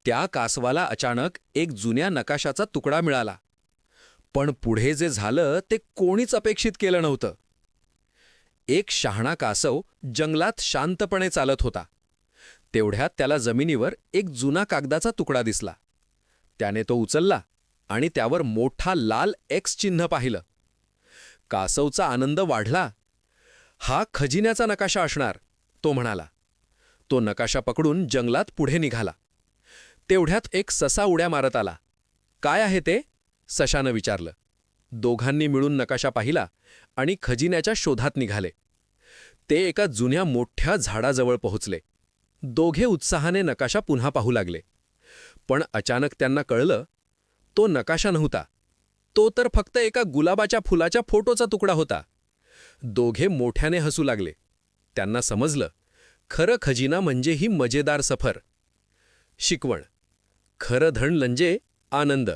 त्या कासवाला अचानक एक जुन्या नकाशाचा तुकडा मिळाला. पण पुढे जे झालं ते कोणीच अपेक्षित केलं नव्हतं. एक शहाणा कासव जंगलात शांतपणे चालत होता. तेवढ्यात त्याला जमिनीवर एक जुना कागदाचा तुकडा दिसला. त्याने तो उचलला आणि त्यावर मोठा लाल एक्स चिन्ह पाहिलं. कासवचा आनंद वाढला. हा खजिन्याचा नकाशा असणार, तो म्हणाला. तो नकाशा पकडून जंगलात पुढे निघाला. तेवढ्यात एक ससा उड्या मारत आला. काय आहे ते? सशानं विचारलं. दोघांनी मिळून नकाशा पाहिला आणि खजिन्याच्या शोधात निघाले. ते एका जुन्या मोठ्या झाडाजवळ पोहोचले. दोघे उत्साहाने नकाशा पुन्हा पाहू लागले. पण अचानक त्यांना कळलं, तो नकाशा नव्हता. तो तर फक्त एका गुलाबाच्या फुलाच्या फोटोचा तुकडा होता. दोघे मोठ्याने हसू लागले. त्यांना समजलं, खरं खजिना म्हणजे ही मजेदार सफर. शिकवण: खरं धन म्हणजे आनंद.